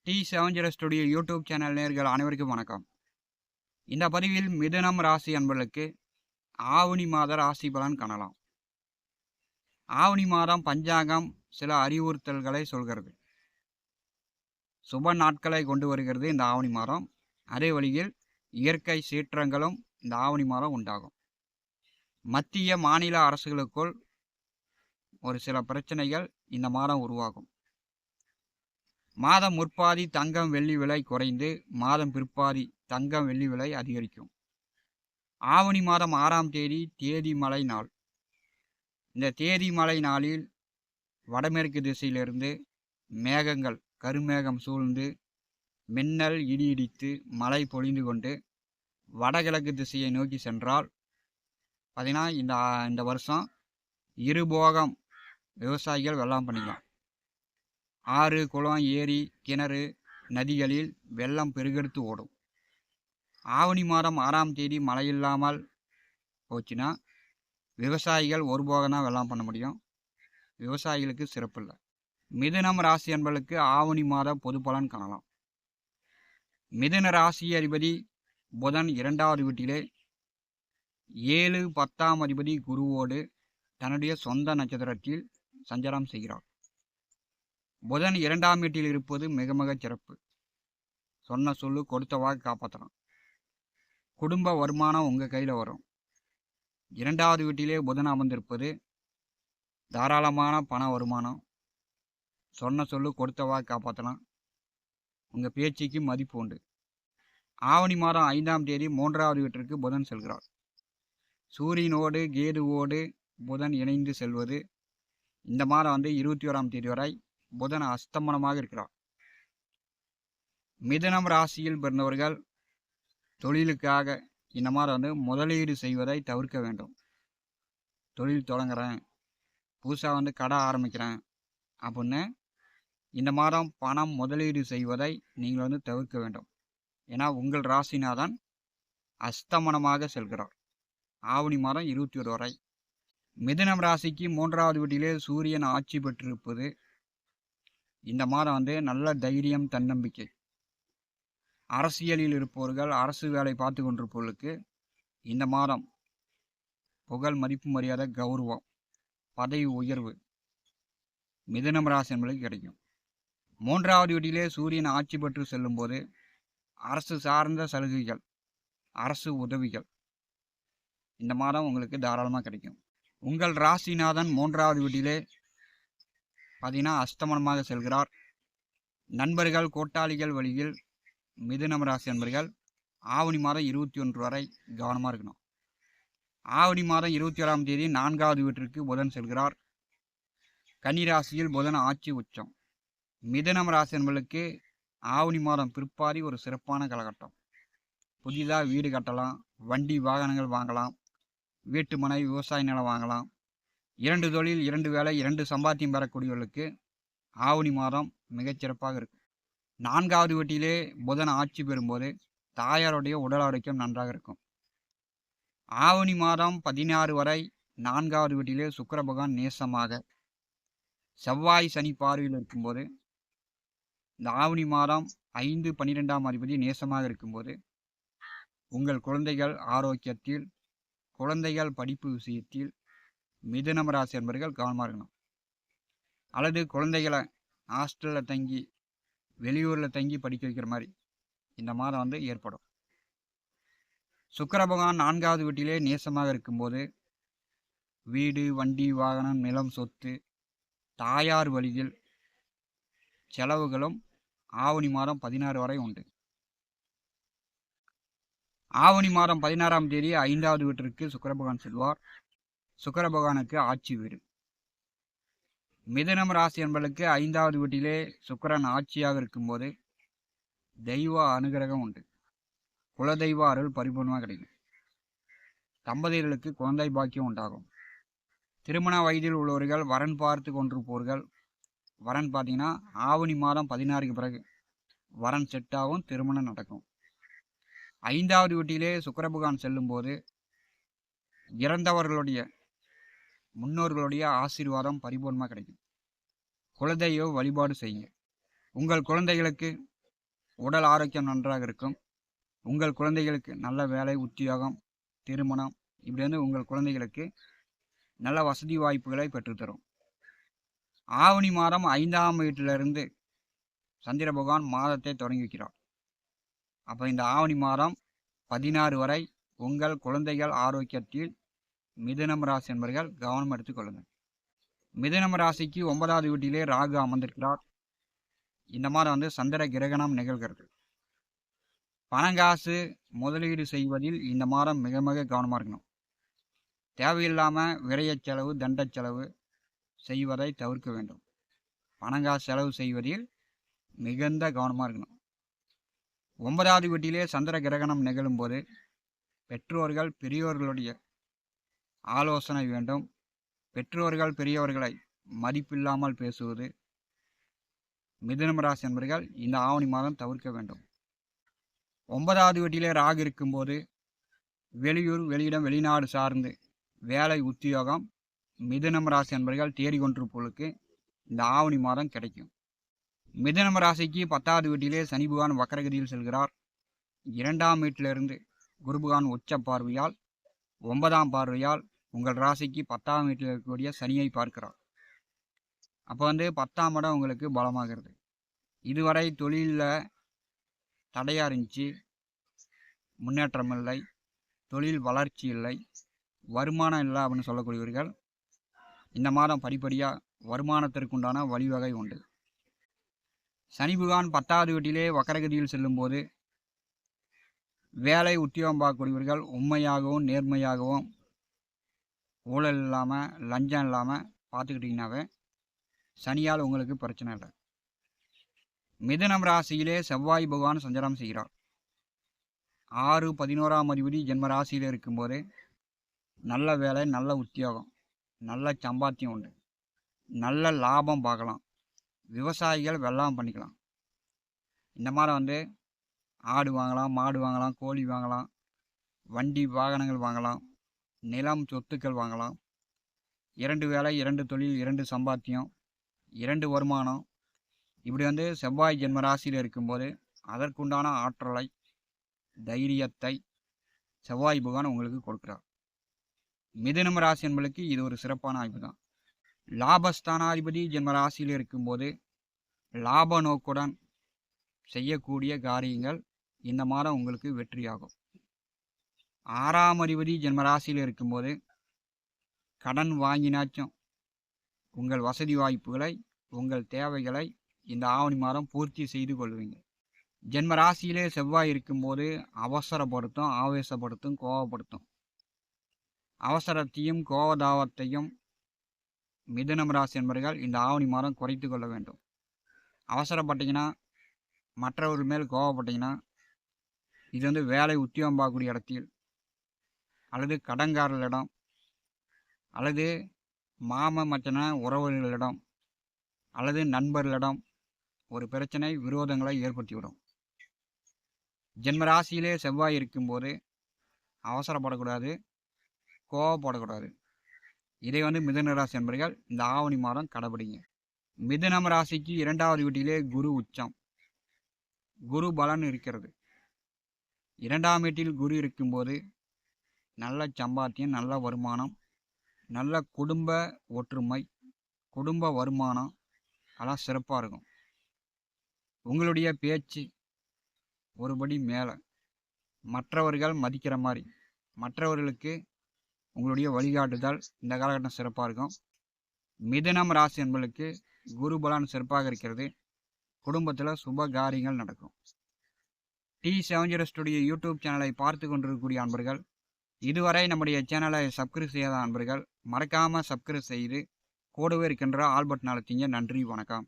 T7 studio YouTube channel நேயர்கள் அனைவருக்கும் வணக்கம். இந்த பதிவில் மிதுனம் ராசி அன்பர்களுக்கு ஆவணி மாத ராசி பலன் காணலாம். ஆவணி மாதம் பஞ்சாங்கம் சில அறிவுறுத்தல்களை சொல்கிறது. சுப நாட்களை கொண்டு வருகிறது இந்த ஆவணி மாதம். அதே வழியில் இயற்கை சீற்றங்களும் இந்த ஆவணி மாதம் உண்டாகும். மத்திய மாநில அரசுகளுக்குள் ஒரு சில பிரச்சனைகள் இந்த மாதம் உருவாகும். மாதம் முற்பாதி தங்கம் வெள்ளி விலை குறைந்து மாதம் பிற்பாதி தங்கம் வெள்ளி விலை அதிகரிக்கும். ஆவணி மாதம் 6ஆம் தேதி தேதி மழை நாள். இந்த தேதி மழை நாளில் வடமேற்கு திசையிலிருந்து மேகங்கள் கருமேகம் சூழ்ந்து மின்னல் இடி இடித்து மழை பொழிந்து கொண்டு வடகிழக்கு திசையை நோக்கி சென்றால் பார்த்தீங்கன்னா இந்த வருஷம் இருபோகம் விவசாயிகள் வெள்ளாமை பண்ணிக்கலாம். ஆறு, குளம், ஏரி, கிணறு, நதிகளில் வெள்ளம் பெருகெடுத்து ஓடும். ஆவணி மாதம் 6ஆம் தேதி மழை இல்லாமல் போச்சுன்னா விவசாயிகள் ஒரு போகம் தான் வெள்ளாமை பண்ண முடியும். விவசாயிகளுக்கு சிறப்பு இல்லை. மிதுனம் ராசி என்பவர்களுக்கு ஆவணி மாத பொது பலன் காணலாம். மிதுன ராசி அதிபதி புதன் 2வது வீட்டிலே 7, 10ஆம் அதிபதி குருவோடு தன்னுடைய சொந்த நட்சத்திரத்தில் சஞ்சாரம் செய்கிறார். புதன் 2ஆம் வீட்டில் இருப்பது மிக மிக சிறப்பு. சொன்ன சொல்லு கொடுத்த வாக்கு காப்பாற்றலாம். குடும்ப வருமானம் உங்கள் கையில் வரும். 2வது வீட்டிலே புதன் அமர்ந்திருப்பது தாராளமான பண வருமானம். சொன்ன சொல்லு கொடுத்த வாக்கு காப்பாற்றலாம். உங்கள் பேச்சுக்கு மதிப்பு உண்டு. ஆவணி மாதம் 5ஆம் தேதி 3வது வீட்டிற்கு புதன் செல்கிறார். சூரியனோடு கேதுவோடு புதன் இணைந்து செல்வது இந்த மாதம் 21ஆம் தேதி வரை புதன் அஸ்தமனமாக இருக்கிறார். மிதுனம் ராசியில் பிறந்தவர்கள் தொழிலுக்காக இந்த மாதம் முதலீடு செய்வதை தவிர்க்க வேண்டும். தொழில் தொடங்குறேன், புதுசாக கடை ஆரம்பிக்கிறேன் அப்படின்னு இந்த மாதம் பணம் முதலீடு செய்வதை நீங்கள் தவிர்க்க வேண்டும். ஏன்னா உங்கள் ராசிநாதன் அஸ்தமனமாக செல்கிறார் ஆவணி மாதம் 21 வரை. மிதுனம் ராசிக்கு 3வது வீட்டிலே சூரியன் ஆட்சி பெற்றிருப்பது இந்த மாதம் நல்ல தைரியம், தன்னம்பிக்கை. அரசியலில் இருப்பவர்கள், அரசு வேலை பார்த்து கொண்டிருப்பவர்களுக்கு இந்த மாதம் புகழ், மதிப்பு, மரியாதை, கௌரவம், பதவி உயர்வு மிதுனம் ராசி என்பதற்கு கிடைக்கும். 3வது வீட்டிலே சூரியன் ஆட்சி பெற்று செல்லும் போது அரசு சார்ந்த சலுகைகள், அரசு உதவிகள் இந்த மாதம் உங்களுக்கு தாராளமாக கிடைக்கும். உங்கள் ராசிநாதன் 3வது வீட்டிலே பார்த்தீங்கன்னா அஸ்தமனமாக செல்கிறார். நண்பர்கள், கூட்டாளிகள் வழியில் மிதுனம் ராசி நண்பர்கள் ஆவணி மாதம் 21 வரை கவனமாக இருக்கணும். ஆவணி மாதம் 21ஆம் தேதி 4வது வீட்டிற்கு புதன் செல்கிறார். கன்னிராசியில் புதன் ஆட்சி உச்சம். மிதுனம் ராசி நண்பர்களுக்கு ஆவணி மாதம் பிற்பாதி ஒரு சிறப்பான காலகட்டம். புதிதாக வீடு கட்டலாம், வண்டி வாகனங்கள் வாங்கலாம், வீட்டு மனை, விவசாய நிலம் வாங்கலாம். 2 தொழில், 2 வேலை, 2 சம்பாத்தியம் பெறக்கூடியவர்களுக்கு ஆவணி மாதம் மிகச்சிறப்பாக இருக்கும். 4வது வீட்டிலே புதன் ஆட்சி பெறும்போது தாயாருடைய உடல் ஆரோக்கியம் நன்றாக இருக்கும். ஆவணி மாதம் 16 வரை 4வது வீட்டிலே சுக்கிர பகவான் நேசமாக செவ்வாய் சனி பார்வையில் இருக்கும்போது, இந்த ஆவணி மாதம் 5, 12ஆம் அதிபதி நேசமாக இருக்கும்போது உங்கள் குழந்தைகள் ஆரோக்கியத்தில், குழந்தைகள் படிப்பு விஷயத்தில் மிதுனம் ராசி என்பவர்கள் கவனமாக இருக்கணும். அல்லது குழந்தைகளை ஹாஸ்டலில் தங்கி, வெளியூரில் தங்கி படிக்க வைக்கிற மாதிரி இந்த மாதம் ஏற்படும். சுக்கிர பகவான் 4வது வீட்டிலே நேசமாக இருக்கும்போது வீடு, வண்டி, வாகனம், நிலம், சொத்து, தாயார் வழியில் செலவுகளும் ஆவணி மாதம் 16 வரை உண்டு. ஆவணி மாதம் 16ஆம் தேதி 5வது வீட்டிற்கு சுக்கிர பகவான் செல்வார். சுக்கிர பகவானுக்கு ஆட்சி வீடு. மிதுனம் ராசி என்பவர்களுக்கு 5வது வீட்டிலே சுக்கிரன் ஆட்சியாக இருக்கும்போது தெய்வ அனுகிரகம் உண்டு. குலதெய்வ அருள் பரிபூர்ணமாக கிடைக்கும். தம்பதியர்களுக்கு குழந்தை பாக்கியம் உண்டாகும். திருமண வயதில் உள்ளவர்கள் வரன் பார்த்து கொண்டிருப்பவர்கள், வரன் பார்த்தீங்கன்னா ஆவணி மாதம் 16க்கு பிறகு வரன் செட் ஆகும், திருமணம் நடக்கும். 5வது வீட்டிலே சுக்கிர பகவான் செல்லும்போது இறந்தவர்களுடைய முன்னோர்களுடைய ஆசீர்வாதம் பரிபூர்ணமாக கிடைக்கும். குலதெய்வ வழிபாடு செய்யுங்க. உங்கள் குழந்தைகளுக்கு உடல் ஆரோக்கியம் நன்றாக இருக்கும். உங்கள் குழந்தைகளுக்கு நல்ல வேலை, உத்தியோகம், திருமணம் இப்படி வந்து உங்கள் குழந்தைகளுக்கு நல்ல வசதி வாய்ப்புகளை பெற்றுத்தரும். ஆவணி மாதம் 5ஆம் வீட்டிலிருந்து சந்திர பகவான் மாதத்தை தொடங்கி வைக்கிறார். அப்போ இந்த ஆவணி மாதம் 16 வரை உங்கள் குழந்தைகள் ஆரோக்கியத்தில் மிதுனம் ராசி என்பர்கள் கவனம் எடுத்துக்கொள்ளுங்கள். மிதுனம் ராசிக்கு 9வது வீட்டிலே ராகு அமர்ந்திருக்கிறார். இந்த மாதம் வந்து சந்திர கிரகணம் நிகழ்கிறது. பணங்காசு முதலீடு செய்வதில் இந்த மாதம் மிக மிக கவனமாக இருக்கணும். தேவையில்லாமல் விரைய செலவு, தண்ட செலவு செய்வதை தவிர்க்க வேண்டும். பணங்காசு செலவு செய்வதில் மிகுந்த கவனமாக இருக்கணும். 9வது வீட்டிலே சந்திர கிரகணம் நிகழும் போது பெற்றோர்கள் பெரியோர்களுடைய ஆலோசனை வேண்டும். பெற்றோர்கள் பெரியவர்களை மதிப்பில்லாமல் பேசுவது மிதுனம் ராசி என்பர்கள் இந்த ஆவணி மாதம் தவிர்க்க வேண்டும். 9வது வீட்டிலே ராகு இருக்கும்போது வெளியூர், வெளியிடம், வெளிநாடு சார்ந்து வேலை, உத்தியோகம் மிதுனம் ராசி என்பர்கள் தேடிக்கொண்டிருப்பவர்களுக்கு இந்த ஆவணி மாதம் கிடைக்கும். மிதுனம் ராசிக்கு 10வது வீட்டிலே சனி பகவான் வக்கரகதியில் செல்கிறார். 2ஆம் வீட்டிலிருந்து குரு பகவான் உச்ச பார்வையால் 9ஆம் பார்வையால் உங்கள் ராசிக்கு 10ஆம் வீட்டில் இருக்கக்கூடிய சனியை பார்க்கிறார். அப்போ வந்து 10ஆம் இடம் உங்களுக்கு பலமாகிறது. இதுவரை தொழிலில் தடையாக இருந்துச்சு, முன்னேற்றம் இல்லை, தொழில் வளர்ச்சி இல்லை, வருமானம் இல்லை அப்படின்னு சொல்லக்கூடியவர்கள் இந்த மாதம் படிப்படியாக வருமானத்திற்குண்டான வழிவகை உண்டு. சனி பகவான் 10வது வீட்டிலே வக்கரகதியில் செல்லும்போது வேலை, உத்தியோகம் பார்க்கக்கூடியவர்கள் உண்மையாகவும் நேர்மையாகவும் ஊழல் இல்லாமல் லஞ்சம் இல்லாமல் பார்த்துக்கிட்டிங்கனாவே சனியால் உங்களுக்கு பிரச்சனை இல்லை. மிதுனம் ராசியிலே செவ்வாய் பகவான் சஞ்சாரம் செய்கிறார். 6, 11ஆம் அதிபதி ஜென்ம ராசியில் இருக்கும்போது நல்ல வேலை, நல்ல உத்தியோகம், நல்ல சம்பாத்தியம் உண்டு, நல்ல லாபம் பார்க்கலாம். விவசாயிகள் வெள்ளாம் பண்ணிக்கலாம். இந்த மாதம் வந்து ஆடு வாங்கலாம், மாடு வாங்கலாம், கோழி வாங்கலாம், வண்டி வாகனங்கள் வாங்கலாம், நிலம் சொத்துக்கள் வாங்கலாம். 2 வேலை, 2 தொழில், 2 சம்பாத்தியம், 2 வருமானம் இப்படி வந்து செவ்வாய் ஜென்ம ராசியில் இருக்கும்போது அதற்குண்டான ஆற்றலை, தைரியத்தை செவ்வாய் பகவான் உங்களுக்கு கொடுக்குறார். மிதுனம் ராசி என்பதற்கு இது ஒரு சிறப்பான ஆய்வு தான். லாபஸ்தானாதிபதி ஜென்ம ராசியில் இருக்கும்போது லாப நோக்குடன் செய்யக்கூடிய காரியங்கள் இந்த மாதம் உங்களுக்கு வெற்றியாகும். 6ஆம் அதிபதி ஜென்ம ராசியில் இருக்கும்போது கடன் வாங்கினாச்சும் உங்கள் வசதி வாய்ப்புகளை, உங்கள் தேவைகளை இந்த ஆவணி மாதம் பூர்த்தி செய்து கொள்வீங்க. ஜென்ம ராசியிலே செவ்வாய் இருக்கும்போது அவசரப்படுத்தும், ஆவேசப்படுத்தும், கோபப்படுத்தும். அவசரத்தையும் கோபதாபத்தையும் மிதுனம் ராசி என்பவர்கள் இந்த ஆவணி மாதம் குறைத்து கொள்ள வேண்டும். அவசரப்பட்டீங்கன்னா, மற்றவர்கள் மேல் கோபப்பட்டீங்கன்னா, இது வந்து வேலை, உத்தியோகம் பார்க்கக்கூடிய இடத்தில் அல்லது கடன்காரர்களிடம் அல்லது மாம மச்சன உறவுகளிடம் அல்லது நண்பர்களிடம் ஒரு பிரச்சனை, விரோதங்களை ஏற்படுத்திவிடும். ஜென்ம ராசியிலே செவ்வாய் இருக்கும்போது அவசரப்படக்கூடாது, கோபப்படக்கூடாது. இதை வந்து மிதுன ராசி என்பவர்கள் இந்த ஆவணி மாதம் கடைபிடிங்க. மிதுனம் ராசிக்கு 2வது வீட்டிலே குரு உச்சம், குரு பலன் இருக்கிறது. 2ஆம் வீட்டில் குரு இருக்கும்போது நல்ல சம்பாத்தியம், நல்ல வருமானம், நல்ல குடும்ப ஒற்றுமை, குடும்ப வருமானம் அதெல்லாம் சிறப்பாக இருக்கும். உங்களுடைய பேச்சு ஒருபடி மேலே, மற்றவர்கள் மதிக்கிற மாதிரி, மற்றவர்களுக்கு உங்களுடைய வழிகாட்டுதல் இந்த காலகட்டம் சிறப்பாக இருக்கும். மிதுனம் ராசி என்பவர்களுக்கு குரு பலன் சிறப்பாக இருக்கிறது. குடும்பத்தில் சுப காரியங்கள் நடக்கும். T70 ஸ்டுடியோ யூடியூப் சேனலை பார்த்து கொண்டிருக்கக்கூடிய அன்பர்கள், இதுவரை நம்முடைய சேனலை சப்ஸ்கிரைப் செய்யாத அன்பர்கள் மறக்காமல் சப்ஸ்கிரைப் செய்து கூடவே இருக்கின்ற ஆல் பட்டன் அழுத்திங்க. நன்றி, வணக்கம்.